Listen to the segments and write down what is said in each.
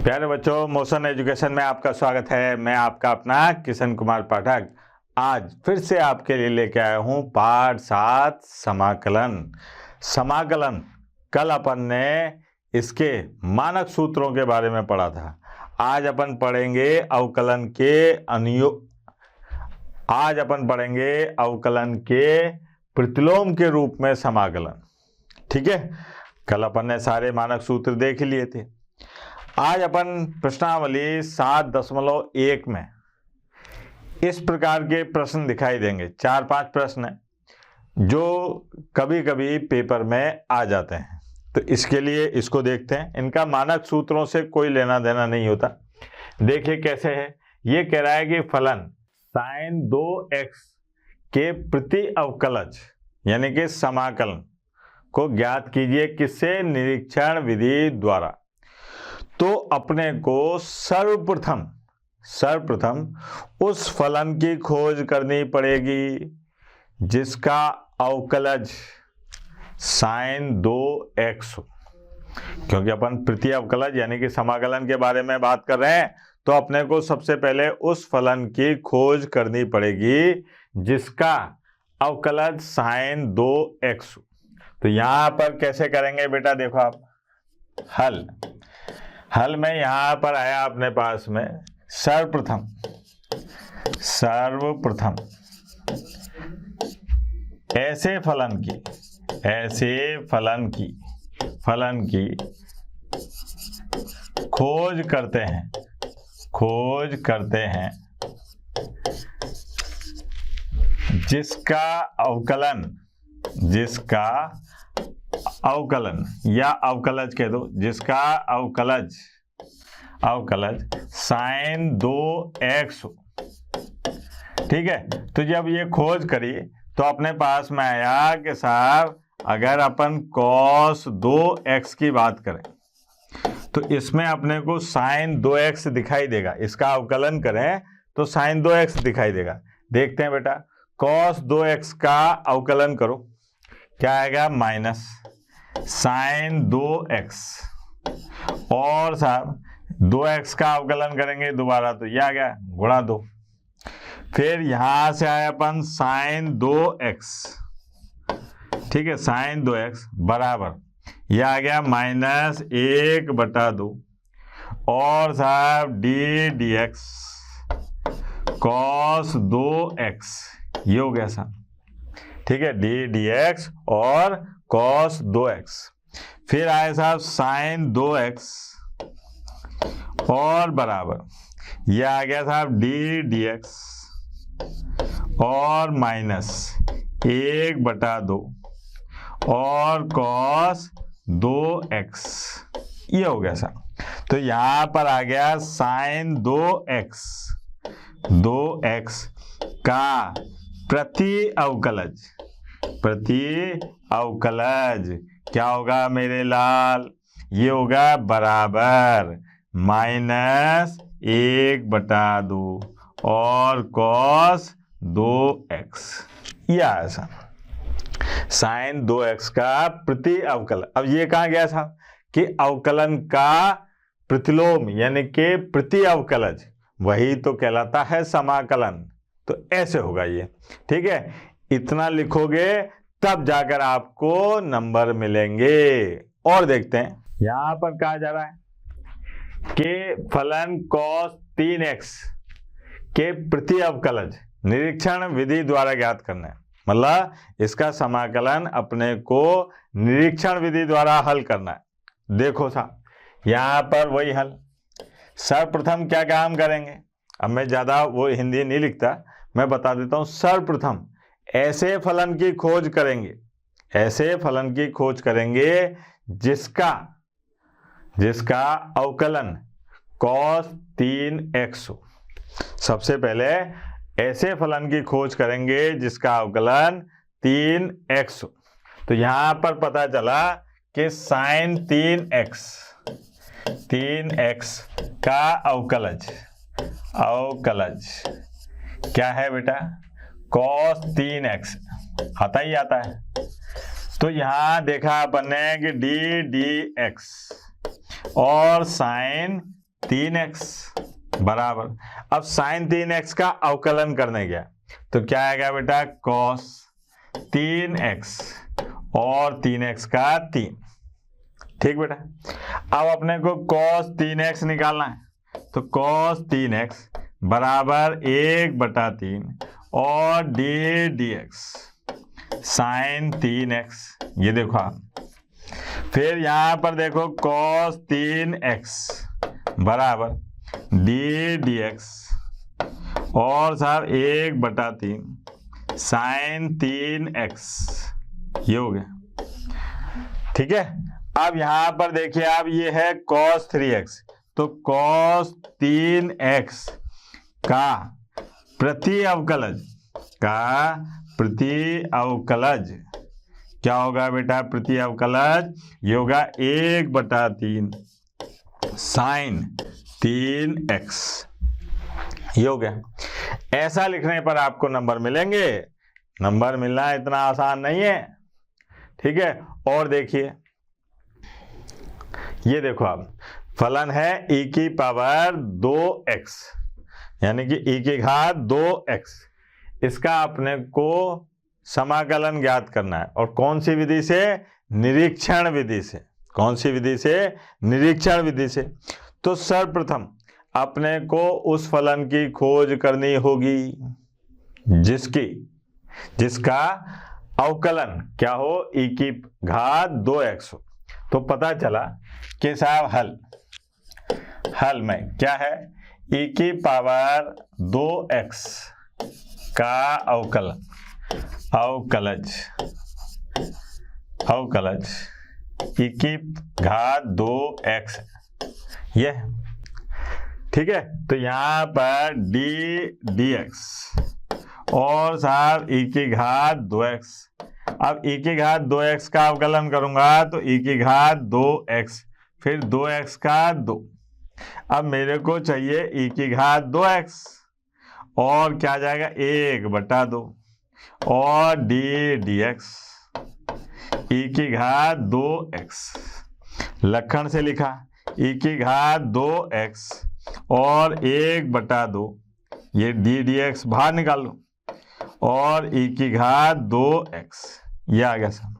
प्यारे बच्चों, motion education में आपका स्वागत है। मैं आपका अपना किशन कुमार पाठक आज फिर से आपके लिए लेके आया हूँ पाठ 7 समाकलन। कल अपन ने इसके मानक सूत्रों के बारे में पढ़ा था। आज अपन पढ़ेंगे अवकलन के प्रतिलोम के रूप में समाकलन। ठीक है, कल अपन ने सारे मानक सूत्र देख लिए थे। आज अपन प्रश्नावली 7.1 में इस प्रकार के प्रश्न दिखाई देंगे। 4-5 प्रश्न हैं जो कभी कभी पेपर में आ जाते हैं, तो इसके लिए इसको देखते हैं। इनका मानक सूत्रों से कोई लेना देना नहीं होता। देखिए कैसे है। ये कह रहा है कि फलन sin 2x के प्रति अवकलज यानी कि समाकलन को ज्ञात कीजिए। किससे? निरीक्षण विधि द्वारा। तो अपने को सर्वप्रथम उस फलन की खोज करनी पड़ेगी जिसका अवकलज sin 2x हो। क्योंकि अपन प्रति अवकलज यानी कि समाकलन के बारे में बात कर रहे हैं, तो अपने को सबसे पहले उस फलन की खोज करनी पड़ेगी जिसका अवकलज sin 2x हो। तो यहां पर कैसे करेंगे बेटा? देखो आप, हल में यहां पर आया अपने पास में सर्वप्रथम ऐसे फलन की खोज करते हैं जिसका अवकलन या अवकलज कह दो, जिसका अवकलज sin 2x हो। ठीक है, तो जब ये खोज करी तो अपने पास में आया कि साहब अगर अपन cos 2x की बात करें तो इसमें अपने को sin 2x दिखाई देगा। इसका अवकलन करें तो sin 2x दिखाई देगा। देखते हैं बेटा, cos 2x का अवकलन करो, क्या आएगा? माइनस sin 2x, और साहब 2x का अवकलन करेंगे दोबारा तो यह आ गया गुणा 2। फिर यहां से आया अपन sin 2x। ठीक है, sin 2x बराबर यह आ गया माइनस 1/2, और साहब dx cos 2x ये हो गया साहब। ठीक है, dx और cos 2x। फिर आए साहब sin 2x और बराबर यह आ गया साहब dx और माइनस 1/2 और cos 2x ये हो गया साहब। तो यहां पर आ गया sin 2x का प्रति अवकलज क्या होगा मेरे लाल? ये होगा बराबर माइनस 1/2 और cos 2x ये आया था sin 2x का प्रति अवकलन। अब ये कहाँ गया था कि अवकलन का प्रतिलोम यानी कि प्रति अवकलज, वही तो कहलाता है समाकलन। तो ऐसे होगा ये। ठीक है, इतना लिखोगे तब जाकर आपको नंबर मिलेंगे। और देखते हैं यहां पर कहा जा रहा है कि फलन cos 3x के प्रति अवकलज निरीक्षण विधि द्वारा ज्ञात करना है। मतलब इसका समाकलन अपने को निरीक्षण विधि द्वारा हल करना है। देखो साहब, यहां पर वही हल। सर्वप्रथम क्या काम करेंगे? अब मैं ज्यादा वो हिंदी नहीं लिखता, मैं बता देता हूं। सर्वप्रथम ऐसे फलन की खोज करेंगे जिसका अवकलन cos 3x हो। सबसे पहले ऐसे फलन की खोज करेंगे जिसका अवकलन 3x हो। तो यहां पर पता चला कि sin 3x का अवकलज क्या है बेटा? cos 3x आता ही आता है। तो यहां देखा अपन ने कि dx और sin 3x बराबर, अब साइन 3x का अवकलन करने गया तो क्या आएगा बेटा, cos 3x और 3x का 3। ठीक बेटा, अब अपने को cos 3x निकालना है तो cos 3x बराबर 1/3 और dx साइन 3x, ये देखो आप। फिर यहां पर देखो cos 3x बराबर dx और साहब 1/3 साइन 3x, ये हो गया। ठीक है, अब यहां पर देखिए आप, ये है cos 3x, तो cos 3x का प्रति अवकलज क्या होगा बेटा, प्रति अवकलज ये होगा 1/3 साइन 3x, ये हो गया। ऐसा लिखने पर आपको नंबर मिलेंगे। नंबर मिलना इतना आसान नहीं है। ठीक है, और देखिए ये देखो आप, फलन है e की पावर 2x यानी कि e की घात 2x, इसका अपने को समाकलन ज्ञात करना है। और कौन सी विधि से, निरीक्षण विधि से। कौन सी विधि से, निरीक्षण विधि से। तो सर्वप्रथम अपने को उस फलन की खोज करनी होगी जिसका अवकलन क्या हो, e की घात 2x हो। तो पता चला कि साहब हल में क्या है, e की पावर 2x का अवकलज e की घात 2x, ये है। ठीक है, तो यहां पर dx और साहब e की घात 2x। अब e की घात 2x का अवकलन करूंगा तो e की घात 2x, फिर 2x का 2। अब मेरे को चाहिए e की घात 2x और क्या जाएगा 1/2 और dx e की घात 2x, लक्षण से लिखा e की घात 2x और 1/2, ये dx बाहर निकाल लो और e की घात 2x, ये आ गया सब।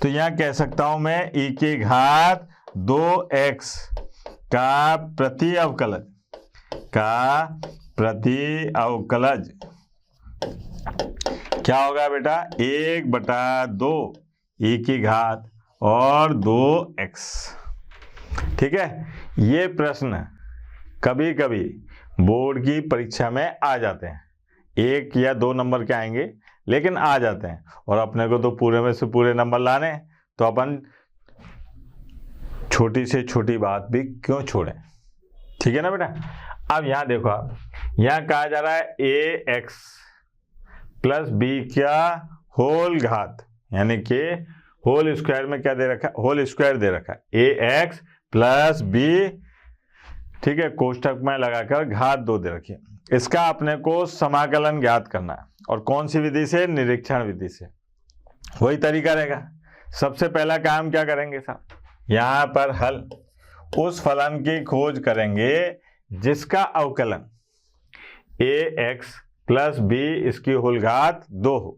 तो यहां कह सकता हूं मैं e की घात 2x का प्रति अवकलज क्या होगा बेटा, 1/2 e की घात और 2x। ठीक है, ये प्रश्न कभी कभी बोर्ड की परीक्षा में आ जाते हैं, 1 या 2 नंबर के आएंगे लेकिन आ जाते हैं। और अपने को तो पूरे में से पूरे नंबर लाने, तो अपन छोटी से छोटी बात भी क्यों छोड़ें। ठीक है ना बेटा। अब यहां देखो आप, यहां कहा जा रहा है ax प्लस b का होल घात, यानी कि होल स्क्वायर में क्या दे रखा है, होल स्क्वायर दे रखा है ax प्लस b। ठीक है, कोष्टक में लगाकर घात 2 दे रखी है। इसका अपने को समाकलन ज्ञात करना है। और कौन सी विधि से, निरीक्षण विधि से। वही तरीका रहेगा। सबसे पहला काम क्या करेंगे साहब, यहां पर हल उस फलन की खोज करेंगे जिसका अवकलन ax प्लस b इसकी होल घात 2 हो।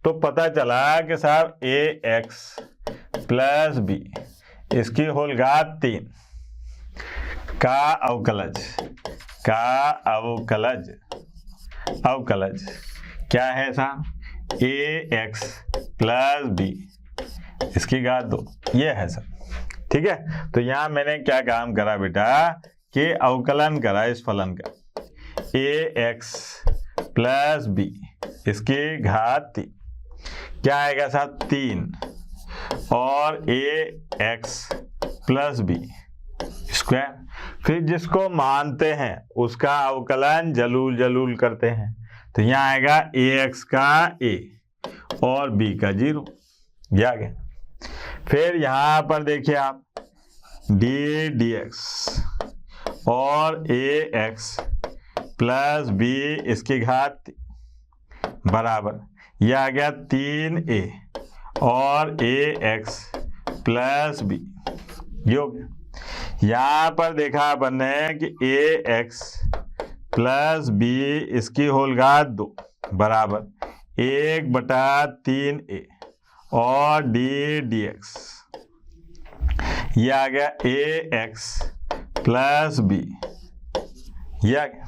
तो पता चला कि साहब ax प्लस b इसकी होल घात 3 का अवकलज क्या है साहब, ax प्लस b इसकी घात 2, ये है सर। ठीक है, तो यहां मैंने क्या काम करा बेटा कि अवकलन करा इस फलन का ax प्लस b इसकी घात 3, क्या आएगा साहब 3 और ax प्लस b स्क्वायर। फिर जिसको मानते हैं उसका अवकलन जलूल करते हैं, तो यहाँ आएगा ax का a और b का 0, ये आ गया। फिर यहाँ पर देखिए आप dx और ax प्लस b इसकी घात बराबर, यह आ गया 3a और ax प्लस b, ये हो गया। यहां पर देखा अपन ने कि ए एक्स प्लस बी इसकी होल घात 2 बराबर 1/3 ए और डी एक्स। ये आ गया ए एक्स प्लस बी, ये आ गया,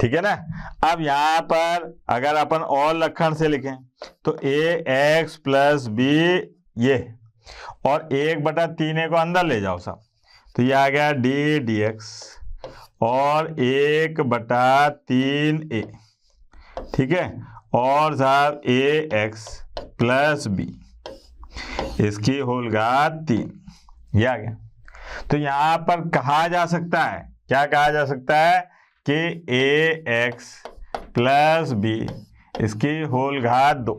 ठीक है ना। अब यहां पर अगर अपन और लक्षण से लिखें तो ए एक्स प्लस बी ये, और 1/3 ए को अंदर ले जाओ साहब, तो ये आ गया डी एक्स और 1/3 ए, ठीक है, और साहब ए एक्स प्लस बी इसकी होल घात 3, ये आ गया। तो यहां पर कहा जा सकता है, क्या कहा जा सकता है कि ए एक्स प्लस बी इसकी होल घात 2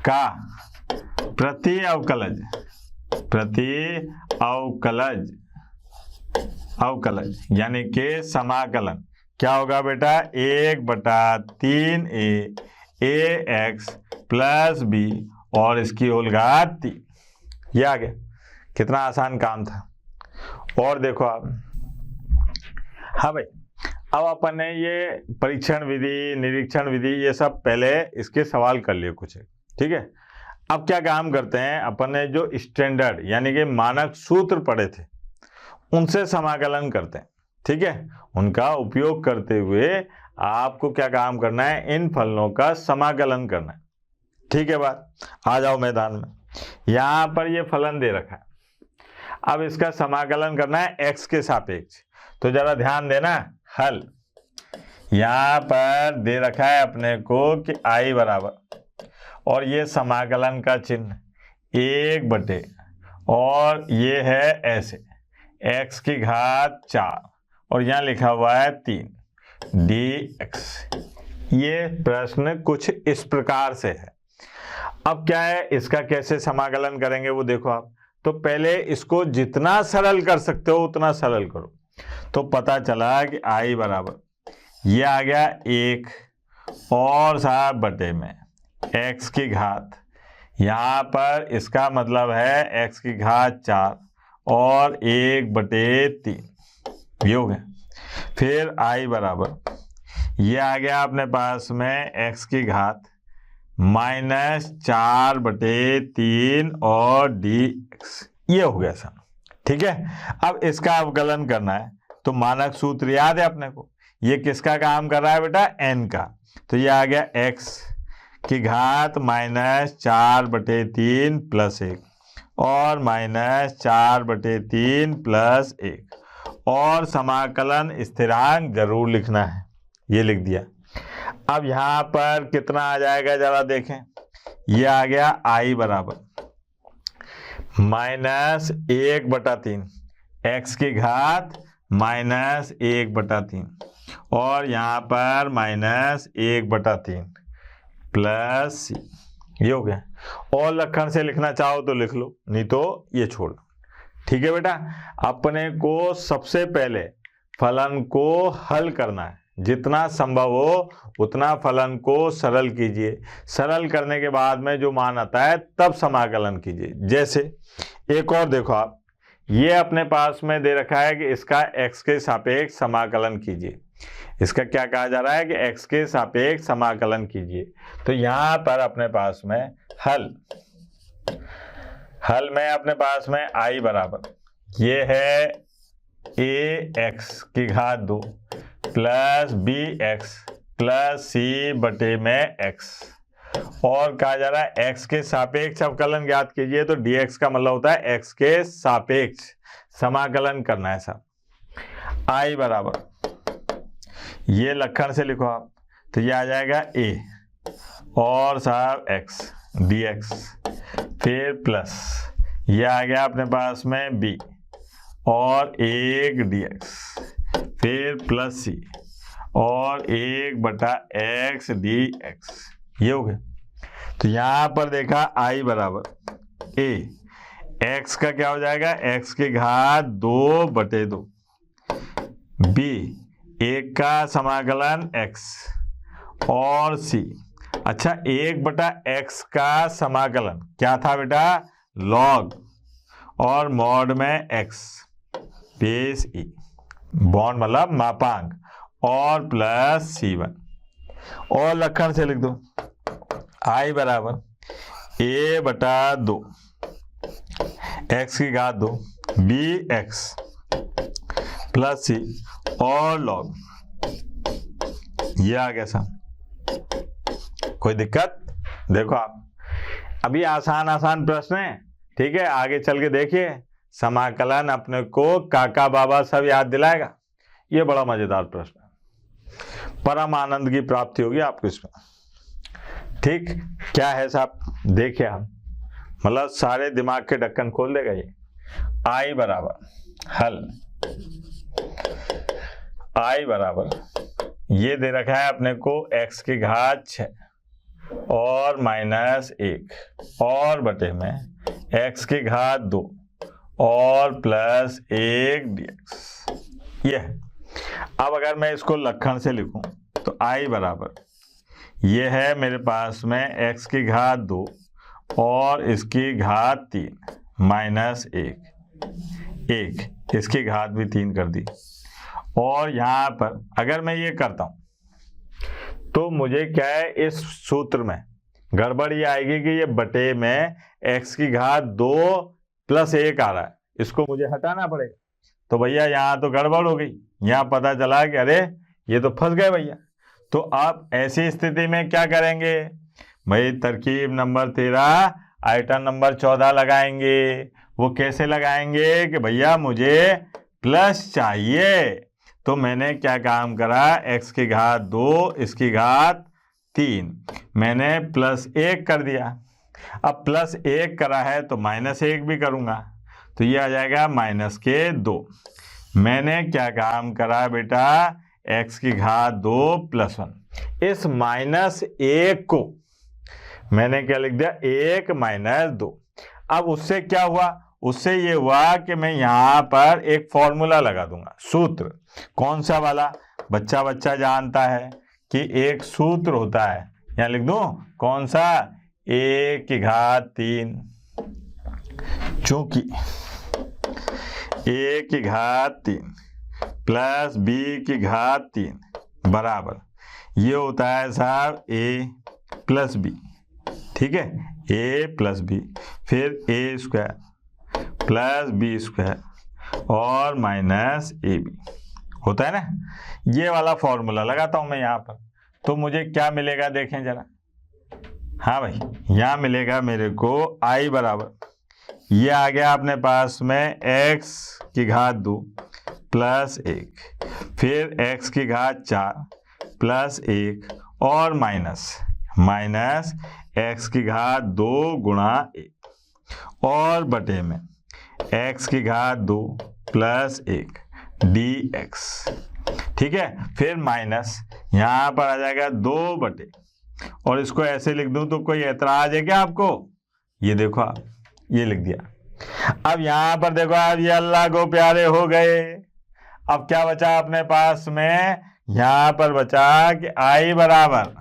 का प्रति अवकलज यानी कि समाकलन क्या होगा बेटा, 1/3 ए एक्स प्लस बी और इसकी होल घात 3, ये आ गया। कितना आसान काम था। और देखो आप, हाँ भाई, अब अपन ने ये परीक्षण विधि, निरीक्षण विधि, ये सब पहले इसके सवाल कर लिए कुछ, ठीक है। अब क्या काम करते हैं, अपन ने जो स्टैंडर्ड यानी कि मानक सूत्र पढ़े थे उनसे समाकलन करते हैं, ठीक है। उनका उपयोग करते हुए आपको क्या काम करना है, इन फलनों का समाकलन करना है, ठीक है। बात आ जाओ मैदान में। यहां पर ये फलन दे रखा है, अब इसका समाकलन करना है x के सापेक्ष। तो जरा ध्यान देना, हल यहां पर दे रखा है अपने को कि i बराबर, और ये समाकलन का चिन्ह 1 और ये है ऐसे x की घात 4 और यहां लिखा हुआ है 3 dx। ये प्रश्न कुछ इस प्रकार से है। अब क्या है, इसका कैसे समाकलन करेंगे वो देखो आप। तो पहले इसको जितना सरल कर सकते हो उतना सरल करो। तो पता चला कि i बराबर, ये आ गया 1 और साहब बटे में x की घात, यहाँ पर इसका मतलब है x की घात 4 और 1/3, ये हो गया। फिर i बराबर, ये आ गया अपने पास में x की घात -4/3 और dx, ये हो गया सर, ठीक है। अब इसका अवकलन करना है, तो मानक सूत्र याद है अपने को, ये किसका काम कर रहा है बेटा, n का। तो ये आ गया x की घात -4/3 + 1 और -4/3 + 1, और समाकलन स्थिरांक जरूर लिखना है, ये लिख दिया। अब यहां पर कितना आ जाएगा जरा देखें, ये आ गया i बराबर -1/3 x की घात -1/3 और यहाँ पर -1/3 प्लस, ये हो गया। और लक्षण से लिखना चाहो तो लिख लो, नहीं तो ये छोड़ दो, ठीक है बेटा। अपने को सबसे पहले फलन को हल करना है, जितना संभव हो उतना फलन को सरल कीजिए। सरल करने के बाद में जो मान आता है तब समाकलन कीजिए। जैसे एक और देखो आप, ये अपने पास में दे रखा है कि इसका x के सापेक्ष समाकलन कीजिए। इसका क्या कहा जा रहा है कि x के सापेक्ष समाकलन कीजिए। तो यहाँ पर अपने पास में हल में अपने पास में i बराबर, ये है ax की घात 2 प्लस bx प्लस c बटे में x, और कहा जा रहा है x के सापेक्ष अवकलन ज्ञात कीजिए। तो dx का मतलब होता है x के सापेक्ष समाकलन करना है साहब। i बराबर, ये लक्षण से लिखो आप, तो ये आ जाएगा a और साहब x dx, फिर प्लस ये आ गया अपने पास में b और 1 dx, फिर प्लस c और 1/x dx, ये हो गया। तो यहां पर देखा i बराबर a, x का क्या हो जाएगा, x की घात 2/2, b 1 का समाकलन x और c। अच्छा, 1/x का समाकलन क्या था बेटा, लॉग और मॉड में x, स्पेस ई, बॉन्ड मतलब मापांक, और प्लस C1, और लक्षण से लिख दो I बराबर A/2 x की घात 2 bx प्लस C और लॉग, ये आ गया सब। कोई दिक्कत? देखो आप, अभी आसान आसान प्रश्न है, ठीक है, आगे चल के देखिए समाकलन अपने को काका बाबा सब याद दिलाएगा। ये बड़ा मजेदार प्रश्न है, परम आनंद की प्राप्ति होगी आपको इसमें। ठीक, क्या है साहब, देखिए आप, मतलब सारे दिमाग के ढक्कन खोल देगा ये। I बराबर हल, I बराबर ये दे रखा है अपने को x की घात 6 और -1 और बटे में x की घात 2 और प्लस 1 dx, ये है। अब अगर मैं इसको लक्षण से लिखूं तो I बराबर ये है मेरे पास में x की घात 2 और इसकी घात 3 -1 इसकी घात भी 3 कर दी, और यहाँ पर अगर मैं ये करता हूँ तो मुझे क्या है, इस सूत्र में गड़बड़ ये आएगी कि ये बटे में x की घात 2 + 1 आ रहा है, इसको मुझे हटाना पड़ेगा। तो भैया यहाँ तो गड़बड़ हो गई, यहाँ पता चला कि अरे ये तो फंस गए भैया। तो आप ऐसी स्थिति में क्या करेंगे भाई, तरकीब नंबर 13 आइटम नंबर 14 लगाएंगे। वो कैसे लगाएंगे कि भैया मुझे प्लस चाहिए, तो मैंने क्या काम करा, x की घात 2 इसकी घात 3 मैंने +1 कर दिया। अब +1 करा है तो -1 भी करूँगा, तो ये आ जाएगा -2। मैंने क्या काम करा बेटा, x की घात 2 + 1, इस -1 को मैंने क्या लिख दिया, 1 - 2। अब उससे क्या हुआ, उससे ये हुआ कि मैं यहाँ पर एक फॉर्मूला लगा दूंगा, सूत्र। कौन सा वाला, बच्चा बच्चा जानता है कि एक सूत्र होता है, यहाँ लिख दूं कौन सा, a की घात 3, चूंकि a की घात 3 प्लस b की घात 3 बराबर ये होता है साहब a प्लस b, ठीक है, a प्लस b, फिर a² प्लस b² और -ab होता है ना। ये वाला फॉर्मूला लगाता हूं मैं यहाँ पर, तो मुझे क्या मिलेगा देखें जरा। हाँ भाई, यहाँ मिलेगा मेरे को I बराबर ये आ गया अपने पास में x की घात 2 + 1, फिर x की घात 4 + 1 और माइनस x की घात 2 × 1 और बटे में x की घात 2 + 1 dx, ठीक है, फिर माइनस यहाँ पर आ जाएगा 2 बटे, और इसको ऐसे लिख दूं तो कोई एतराज है क्या आपको? ये देखो आप, ये लिख दिया। अब यहाँ पर देखो आप, ये अल्लाह को प्यारे हो गए। अब क्या बचा अपने पास में, यहाँ पर बचा कि I बराबर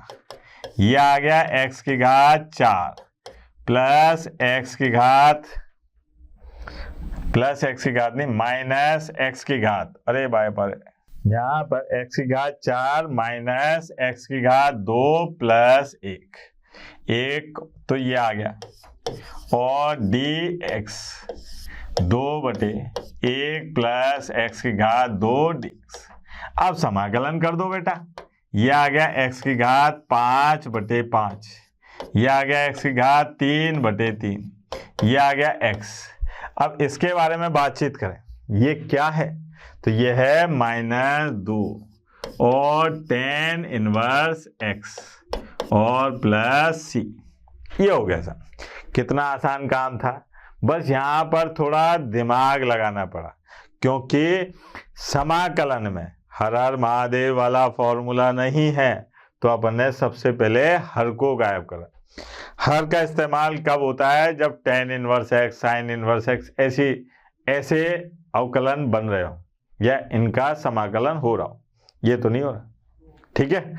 ये आ गया x की घात 4 प्लस x की घात नहीं -x की घात, अरे भाई पर यहाँ पर x की घात 4 -x की घात 2 + 1 तो ये आ गया, और dx 2/1 + x की घात 2 dx। अब समाकलन कर दो बेटा, ये आ गया x की घात 5/5, ये आ गया x की घात 3/3, ये आ गया x। अब इसके बारे में बातचीत करें, ये क्या है, तो ये है -2 और tan इनवर्स x और प्लस c। ये हो गया सर, कितना आसान काम था, बस यहाँ पर थोड़ा दिमाग लगाना पड़ा, क्योंकि समाकलन में हर हर महादेव वाला फॉर्मूला नहीं है। तो अपन ने सबसे पहले हर को गायब करा। हर का इस्तेमाल कब होता है, जब tan inverse x, sin inverse x ऐसे अवकलन बन रहे हो या इनका समाकलन हो रहा हो। ये तो नहीं हो रहा, ठीक है।